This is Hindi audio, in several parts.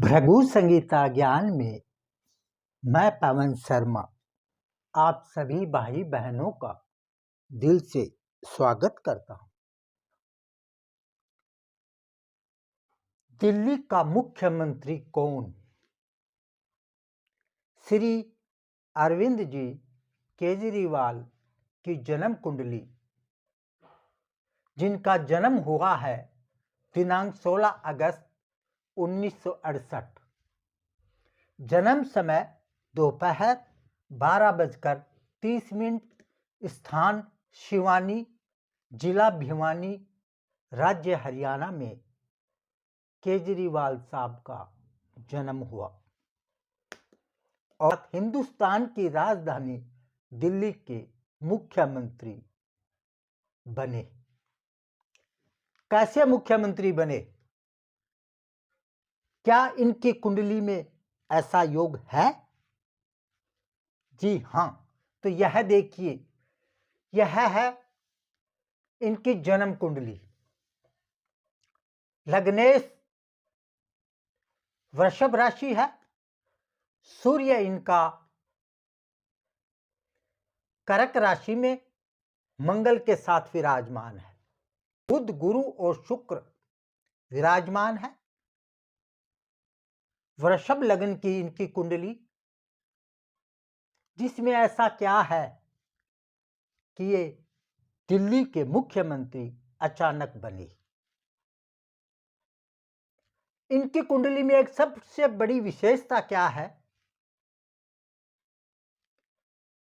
भृगु संगीता ज्ञान में मैं पवन शर्मा आप सभी भाई बहनों का दिल से स्वागत करता हूं। दिल्ली का मुख्यमंत्री कौन? श्री अरविंद जी केजरीवाल की जन्म कुंडली, जिनका जन्म हुआ है दिनांक 16 अगस्त 1968। जन्म समय दोपहर 12:30, स्थान शिवानी, जिला भिवानी, राज्य हरियाणा में केजरीवाल साहब का जन्म हुआ और हिंदुस्तान की राजधानी दिल्ली के मुख्यमंत्री बने। कैसे मुख्यमंत्री बने? क्या इनकी कुंडली में ऐसा योग है? जी हां, तो यह देखिए, यह है इनकी जन्म कुंडली। लग्नेश वृषभ राशि है, सूर्य इनका कर्क राशि में मंगल के साथ विराजमान है, बुध गुरु और शुक्र विराजमान है। वृषभ लग्न की इनकी कुंडली, जिसमें ऐसा क्या है कि ये दिल्ली के मुख्यमंत्री अचानक बने। इनकी कुंडली में एक सबसे बड़ी विशेषता क्या है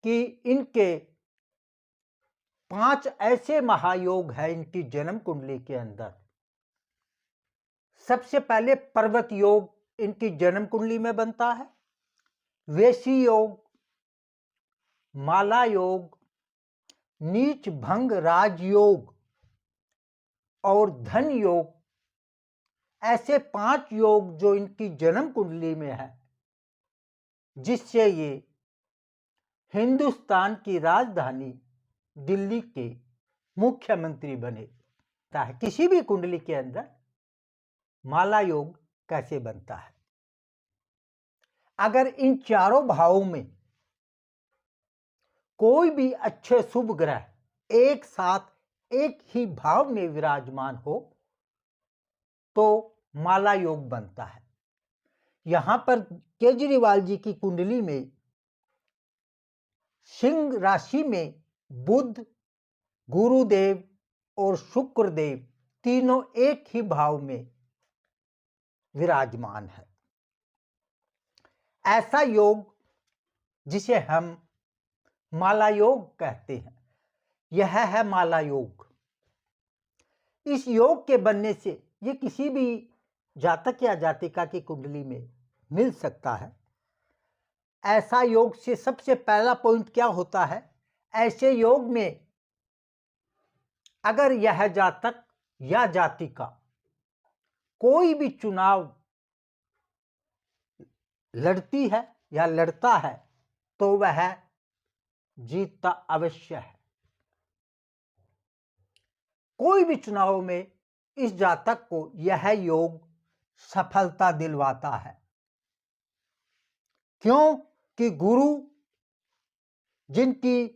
कि इनके 5 ऐसे महायोग हैं इनकी जन्म कुंडली के अंदर। सबसे पहले पर्वत योग इनकी जन्म कुंडली में बनता है, वेशी योग, माला योग, नीच भंग राजयोग और धन योग। ऐसे 5 योग जो इनकी जन्म कुंडली में है, जिससे ये हिंदुस्तान की राजधानी दिल्ली के मुख्यमंत्री बने। किसी भी कुंडली के अंदर माला योग कैसे बनता है? अगर इन चारों भावों में कोई भी अच्छे शुभ ग्रह एक साथ एक ही भाव में विराजमान हो तो माला योग बनता है। यहां पर केजरीवाल जी की कुंडली में सिंह राशि में बुध, गुरुदेव और शुक्रदेव तीनों एक ही भाव में विराजमान है। ऐसा योग जिसे हम माला योग कहते हैं, यह है माला योग। इस योग के बनने से ये किसी भी जातक या जातिका की कुंडली में मिल सकता है। ऐसा योग से सबसे पहला पॉइंट क्या होता है? ऐसे योग में अगर यह जातक या जातिका कोई भी चुनाव लड़ती है या लड़ता है तो वह जीतता अवश्य है। कोई भी चुनाव में इस जातक को यह योग सफलता दिलवाता है। क्यों? कि गुरु जिनकी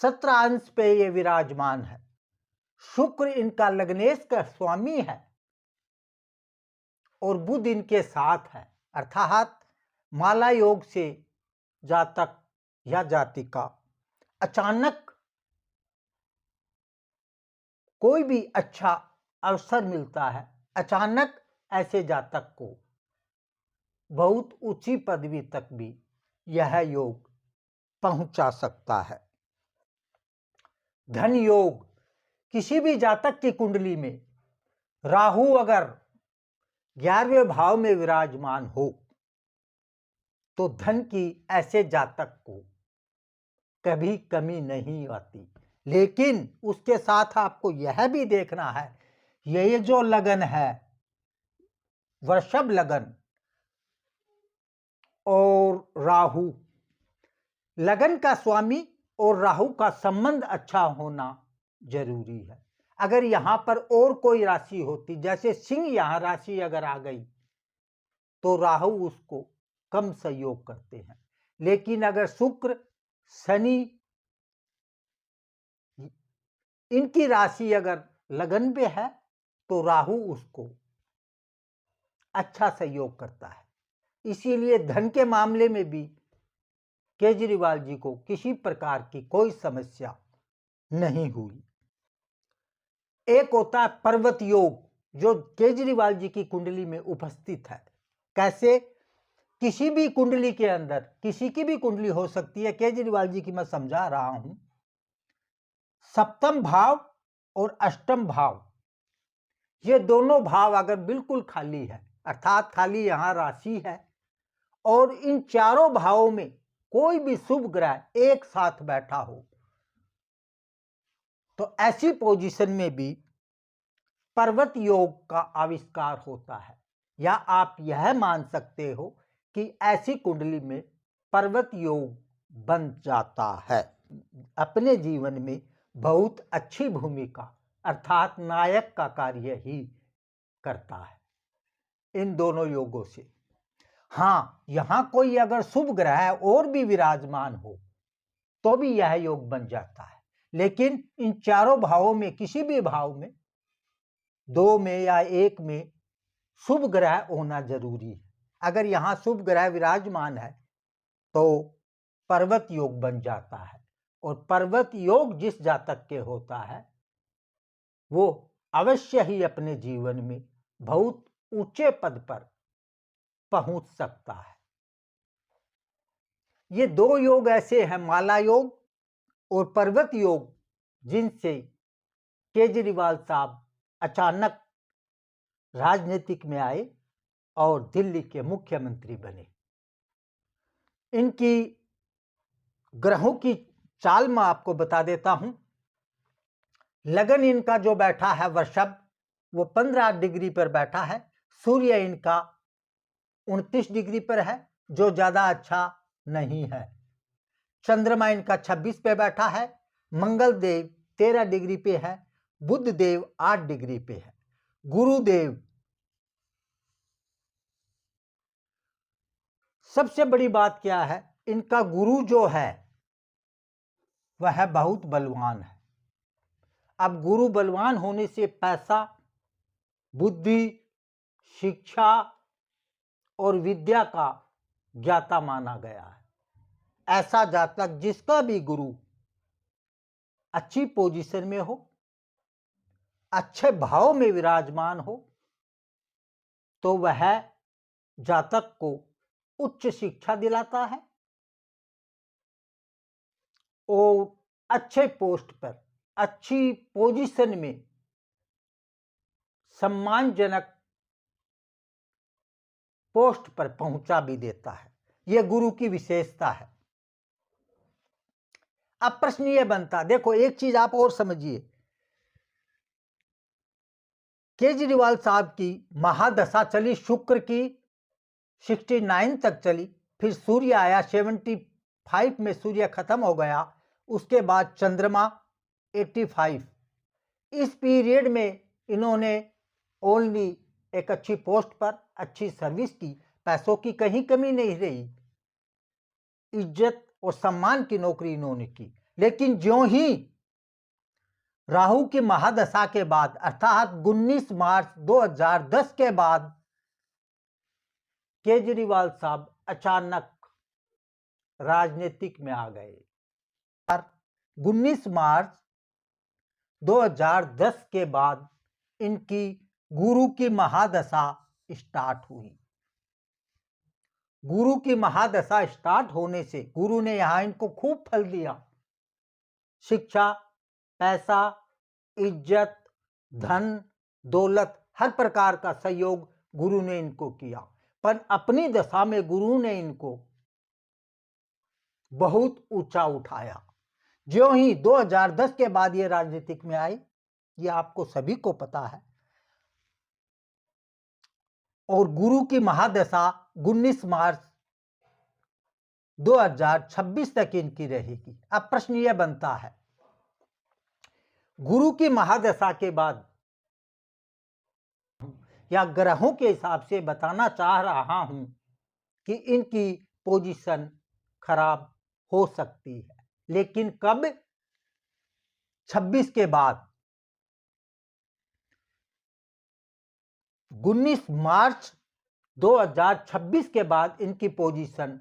17 अंश पे ये विराजमान है, शुक्र इनका लग्नेश का स्वामी है और बुध इनके साथ है। अर्थात माला योग से जातक या जातिका अचानक कोई भी अच्छा अवसर मिलता है। अचानक ऐसे जातक को बहुत ऊंची पदवी तक भी यह योग पहुंचा सकता है। धन योग, किसी भी जातक की कुंडली में राहु अगर 11वें भाव में विराजमान हो तो धन की ऐसे जातक को कभी कमी नहीं आती। लेकिन उसके साथ आपको यह भी देखना है, ये जो लगन है वृषभ लगन और राहु, लगन का स्वामी और राहु का संबंध अच्छा होना जरूरी है। अगर यहां पर और कोई राशि होती, जैसे सिंह यहां राशि अगर आ गई तो राहु उसको कम सहयोग करते हैं। लेकिन अगर शुक्र, शनि इनकी राशि अगर लगन पे है तो राहु उसको अच्छा सहयोग करता है। इसीलिए धन के मामले में भी केजरीवाल जी को किसी प्रकार की कोई समस्या नहीं हुई। एक होता है पर्वत योग, जो केजरीवाल जी की कुंडली में उपस्थित है। कैसे? किसी भी कुंडली के अंदर, किसी की भी कुंडली हो सकती है, केजरीवाल जी की मैं समझा रहा हूं। सप्तम भाव और अष्टम भाव, ये दोनों भाव अगर बिल्कुल खाली है, अर्थात खाली यहां राशि है, और इन चारों भावों में कोई भी शुभ ग्रह एक साथ बैठा हो, तो ऐसी पोजीशन में भी पर्वत योग का आविष्कार होता है। या आप यह मान सकते हो कि ऐसी कुंडली में पर्वत योग बन जाता है। अपने जीवन में बहुत अच्छी भूमिका अर्थात नायक का कार्य ही करता है इन दोनों योगों से। हाँ, यहां कोई अगर शुभ ग्रह और भी विराजमान हो तो भी यह योग बन जाता है। लेकिन इन चारों भावों में किसी भी भाव में, दो में या एक में शुभ ग्रह होना जरूरी है। अगर यहां शुभ ग्रह विराजमान है तो पर्वत योग बन जाता है। और पर्वत योग जिस जातक के होता है वो अवश्य ही अपने जीवन में बहुत ऊंचे पद पर पहुंच सकता है। ये दो योग ऐसे हैं, माला योग और पर्वत योग, जिनसे केजरीवाल साहब अचानक राजनीतिक में आए और दिल्ली के मुख्यमंत्री बने। इनकी ग्रहों की चाल मैं आपको बता देता हूं। लगन इनका जो बैठा है वृषभ, वो 15 डिग्री पर बैठा है। सूर्य इनका 29 डिग्री पर है, जो ज्यादा अच्छा नहीं है। चंद्रमा इनका 26 पे बैठा है। मंगल देव 13 डिग्री पे है। बुध देव 8 डिग्री पे है। गुरुदेव, सबसे बड़ी बात क्या है, इनका गुरु जो है वह बहुत बलवान है। अब गुरु बलवान होने से पैसा, बुद्धि, शिक्षा और विद्या का ज्ञाता माना गया है। ऐसा जातक जिसका भी गुरु अच्छी पोजीशन में हो, अच्छे भाव में विराजमान हो, तो वह जातक को उच्च शिक्षा दिलाता है और अच्छे पोस्ट पर, अच्छी पोजीशन में सम्मानजनक पोस्ट पर पहुंचा भी देता है। यह गुरु की विशेषता है। अब प्रश्न यह बनता, देखो एक चीज आप और समझिए, केजरीवाल साहब की महादशा चली शुक्र की 69 तक चली, फिर सूर्य आया 75 में, सूर्य खत्म हो गया। उसके बाद चंद्रमा 85। इस पीरियड में इन्होंने ओनली एक अच्छी पोस्ट पर अच्छी सर्विस की, पैसों की कहीं कमी नहीं रही, इज्जत और सम्मान की नौकरी इन्होंने की। लेकिन ज्यों ही राहु की महादशा के बाद अर्थात 19 मार्च 2010 के बाद केजरीवाल साहब अचानक राजनीतिक में आ गए। 19 मार्च 2010 के बाद इनकी गुरु की महादशा स्टार्ट हुई। गुरु की महादशा स्टार्ट होने से गुरु ने यहां इनको खूब फल दिया। शिक्षा, पैसा, इज्जत, धन, दौलत, हर प्रकार का सहयोग गुरु ने इनको किया। पर अपनी दशा में गुरु ने इनको बहुत ऊंचा उठाया। ज्यों ही 2010 के बाद ये राजनीतिक में आए, ये आपको सभी को पता है। और गुरु की महादशा 19 मार्च 2026 तक इनकी रहेगी। अब प्रश्न यह बनता है, गुरु की महादशा के बाद या ग्रहों के हिसाब से बताना चाह रहा हूं कि इनकी पोजीशन खराब हो सकती है। लेकिन कब? 26 के बाद। 19 मार्च 2026 के बाद इनकी पोजीशन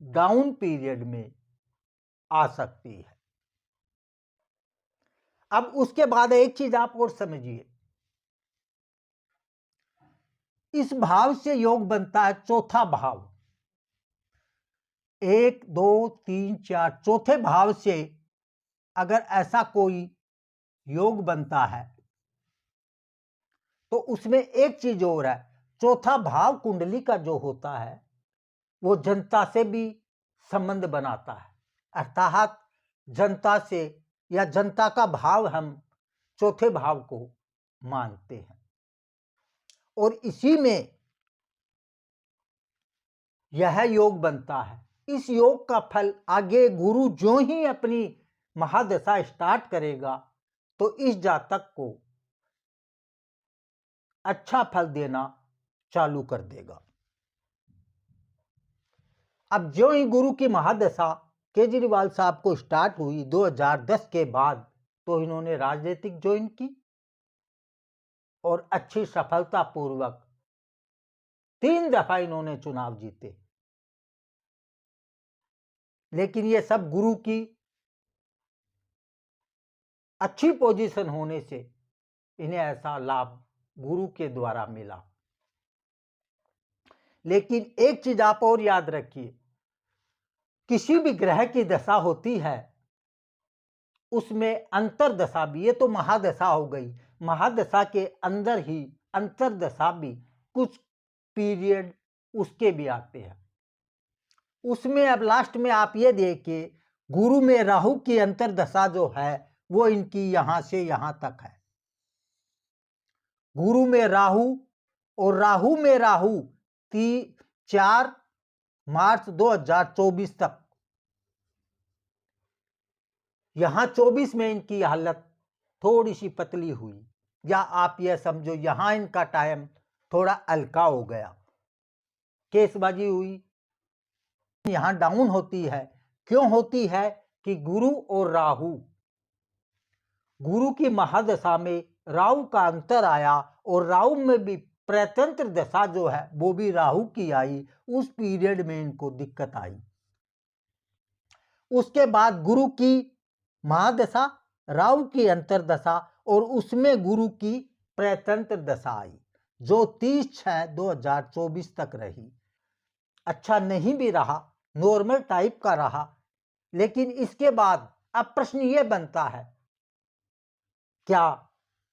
डाउन पीरियड में आ सकती है। अब उसके बाद एक चीज आप और समझिए, इस भाव से योग बनता है चौथा भाव। 1 2 3 4 चौथे भाव से अगर ऐसा कोई योग बनता है तो उसमें एक चीज और है, चौथा भाव कुंडली का जो होता है वो जनता से भी संबंध बनाता है। अर्थात जनता से या जनता का भाव हम चौथे भाव को मानते हैं, और इसी में यह योग बनता है। इस योग का फल आगे गुरु जो ही अपनी महादशा स्टार्ट करेगा तो इस जातक को अच्छा फल देना चालू कर देगा। अब जो ही गुरु की महादशा केजरीवाल साहब को स्टार्ट हुई 2010 के बाद, तो इन्होंने राजनीतिक ज्वाइन की और अच्छी सफलता पूर्वक 3 दफा इन्होंने चुनाव जीते। लेकिन ये सब गुरु की अच्छी पोजीशन होने से इन्हें ऐसा लाभ गुरु के द्वारा मिला। लेकिन एक चीज आप और याद रखिए, किसी भी ग्रह की दशा होती है उसमें अंतरदशा भी, ये तो महादशा हो गई, महादशा के अंदर ही अंतरदशा भी कुछ पीरियड उसके भी आते हैं। उसमें अब लास्ट में आप ये देखिए, गुरु में राहु की अंतरदशा जो है वो इनकी यहां से यहां तक है। गुरु में राहु और राहु में राहु 4 मार्च 2024 तक। यहां 24 में इनकी हालत थोड़ी सी पतली हुई, या आप यह समझो यहां इनका टाइम थोड़ा हल्का हो गया, केसबाजी हुई, यहां डाउन होती है। क्यों होती है? कि गुरु और राहु, गुरु की महादशा में राहु का अंतर आया और राहु में भी प्रतंत्र दशा जो है वो भी राहु की आई, उस पीरियड में इनको दिक्कत आई। उसके बाद गुरु की महादशा, राहु की अंतरदशा और उसमें गुरु की प्रतंत्र दशा आई, जो 30/6/2024 तक रही। अच्छा नहीं भी रहा, नॉर्मल टाइप का रहा। लेकिन इसके बाद अब प्रश्न ये बनता है, क्या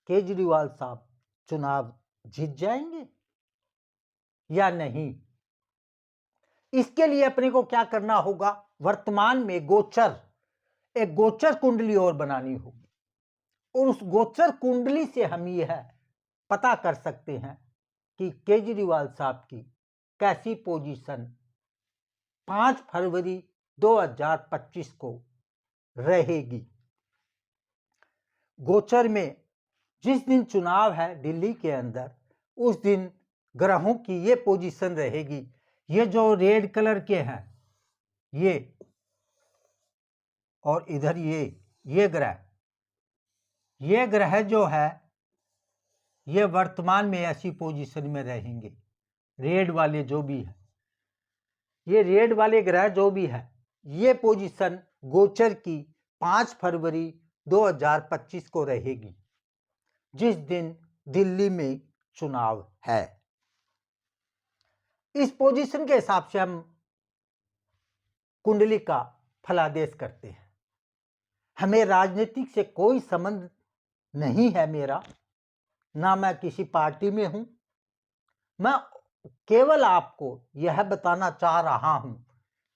केजरीवाल साहब चुनाव जीत जाएंगे या नहीं? इसके लिए अपने को क्या करना होगा? वर्तमान में गोचर, एक गोचर कुंडली और बनानी होगी, और उस गोचर कुंडली से हम यह पता कर सकते हैं कि केजरीवाल साहब की कैसी पोजीशन 5 फरवरी 2025 को रहेगी। गोचर में जिस दिन चुनाव है दिल्ली के अंदर, उस दिन ग्रहों की ये पोजीशन रहेगी। ये जो रेड कलर के हैं ये, और इधर ये ग्रह जो है ये वर्तमान में ऐसी पोजीशन में रहेंगे। रेड वाले जो भी है, ये रेड वाले ग्रह जो भी है, ये पोजीशन गोचर की 5 फरवरी 2025 को रहेगी, जिस दिन दिल्ली में चुनाव है। इस पोजीशन के हिसाब से हम कुंडली का फलादेश करते हैं। हमें राजनीतिक से कोई संबंध नहीं है मेरा, ना मैं किसी पार्टी में हूं। मैं केवल आपको यह बताना चाह रहा हूं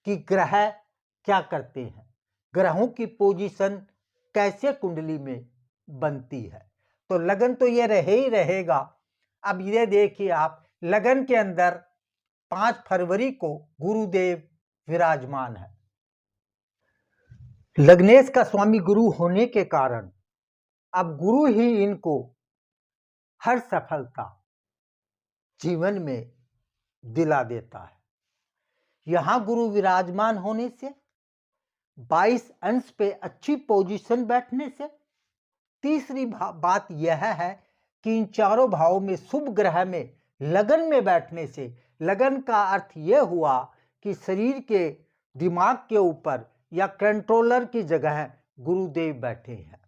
कि ग्रह क्या करते हैं, ग्रहों की पोजीशन कैसे कुंडली में बनती है। तो लगन तो ये रहे ही रहेगा। अब ये देखिए आप, लगन के अंदर 5 फरवरी को गुरुदेव विराजमान है। लग्नेश का स्वामी गुरु होने के कारण अब गुरु ही इनको हर सफलता, जीवन में दिला देता है। यहां गुरु विराजमान होने से, 22 अंश पे अच्छी पोजीशन बैठने से, तीसरी बात यह है कि इन चारों भावों में शुभ ग्रह में लगन में बैठने से, लगन का अर्थ यह हुआ कि शरीर के दिमाग के ऊपर या कंट्रोलर की जगह गुरुदेव बैठे हैं,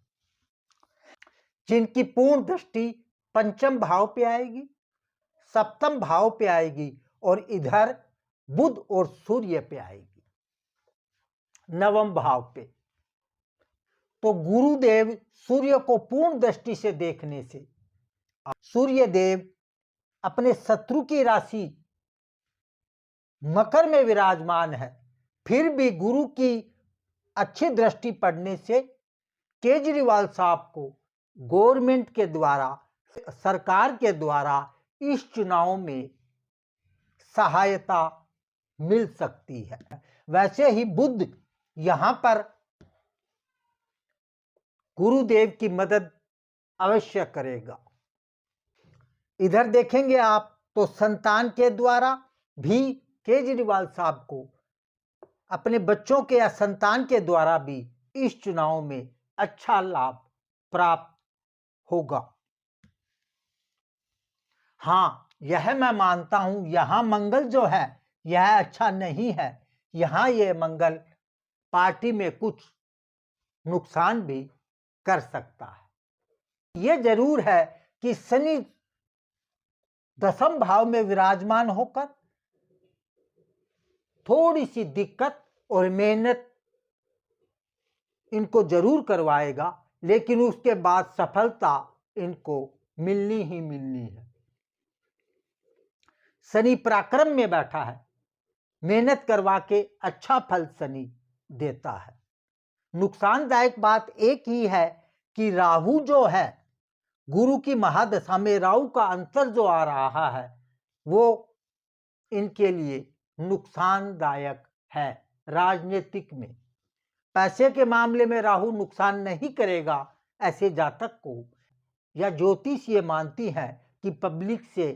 जिनकी पूर्ण दृष्टि पंचम भाव पे आएगी, सप्तम भाव पे आएगी और इधर बुध और सूर्य पे आएगी, नवम भाव पे। तो गुरुदेव सूर्य को पूर्ण दृष्टि से देखने से, सूर्य देव अपने शत्रु की राशि मकर में विराजमान है, फिर भी गुरु की अच्छी दृष्टि पड़ने से केजरीवाल साहब को गवर्नमेंट के द्वारा, सरकार के द्वारा इस चुनाव में सहायता मिल सकती है। वैसे ही बुध यहां पर गुरुदेव की मदद अवश्य करेगा। इधर देखेंगे आप तो संतान के द्वारा भी केजरीवाल साहब को, अपने बच्चों के या संतान के द्वारा भी इस चुनाव में अच्छा लाभ प्राप्त होगा। हां, यह मैं मानता हूं, यहां मंगल जो है यह अच्छा नहीं है। यहां यह मंगल पार्टी में कुछ नुकसान भी कर सकता है। यह जरूर है कि शनि दसम भाव में विराजमान होकर थोड़ी सी दिक्कत और मेहनत इनको जरूर करवाएगा, लेकिन उसके बाद सफलता इनको मिलनी ही मिलनी है। शनि पराक्रम में बैठा है, मेहनत करवा के अच्छा फल शनि देता है। नुकसानदायक बात एक ही है कि राहु जो है, गुरु की महादशा में राहु का अंतर जो आ रहा है वो इनके लिए नुकसानदायक है। राजनीतिक में, पैसे के मामले में राहु नुकसान नहीं करेगा ऐसे जातक को, या ज्योतिष ये मानती है कि पब्लिक से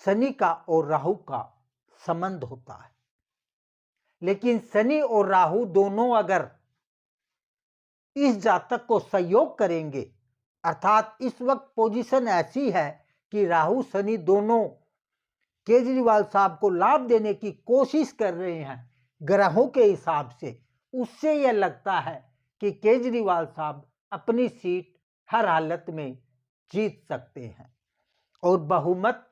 शनि का और राहु का संबंध होता है। लेकिन शनि और राहु दोनों अगर इस जातक को सहयोग करेंगे, अर्थात इस वक्त पोजीशन ऐसी है कि राहु शनि दोनों केजरीवाल साहब को लाभ देने की कोशिश कर रहे हैं ग्रहों के हिसाब से, उससे यह लगता है कि केजरीवाल साहब अपनी सीट हर हालत में जीत सकते हैं और बहुमत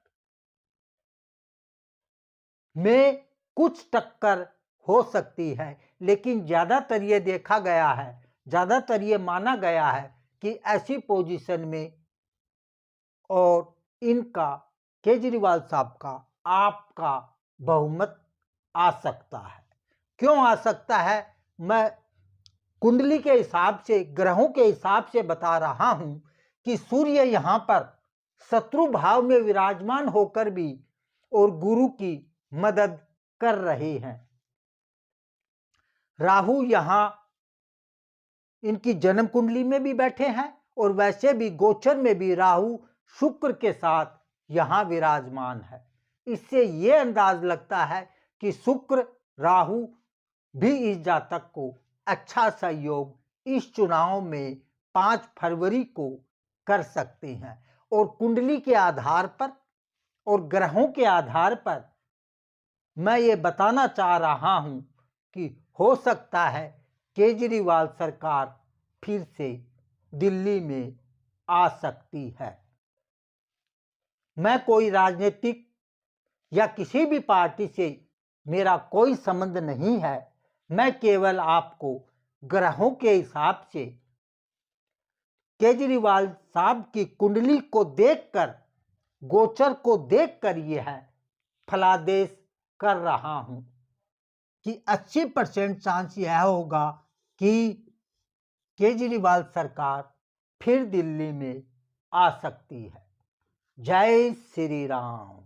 में कुछ टक्कर हो सकती है। लेकिन ज्यादातर ये देखा गया है, ज्यादातर ये माना गया है कि ऐसी पोजीशन में और इनका, केजरीवाल साहब का, आपका बहुमत आ सकता है। क्यों आ सकता है, मैं कुंडली के हिसाब से, ग्रहों के हिसाब से बता रहा हूं कि सूर्य यहां पर शत्रु भाव में विराजमान होकर भी और गुरु की मदद कर रहे हैं। राहु यहां इनकी जन्म कुंडली में भी बैठे हैं और वैसे भी गोचर में भी राहु शुक्र के साथ यहां विराजमान है। इससे यह अंदाज लगता है कि शुक्र राहु भी इस जातक को अच्छा सहयोग इस चुनाव में 5 फरवरी को कर सकते हैं। और कुंडली के आधार पर और ग्रहों के आधार पर मैं ये बताना चाह रहा हूं कि हो सकता है केजरीवाल सरकार फिर से दिल्ली में आ सकती है। मैं कोई राजनीतिक या किसी भी पार्टी से मेरा कोई संबंध नहीं है, मैं केवल आपको ग्रहों के हिसाब से केजरीवाल साहब की कुंडली को देखकर, गोचर को देखकर यह फलादेश कर रहा हूं कि 80% चांस यह होगा कि केजरीवाल सरकार फिर दिल्ली में आ सकती है। जय श्री राम।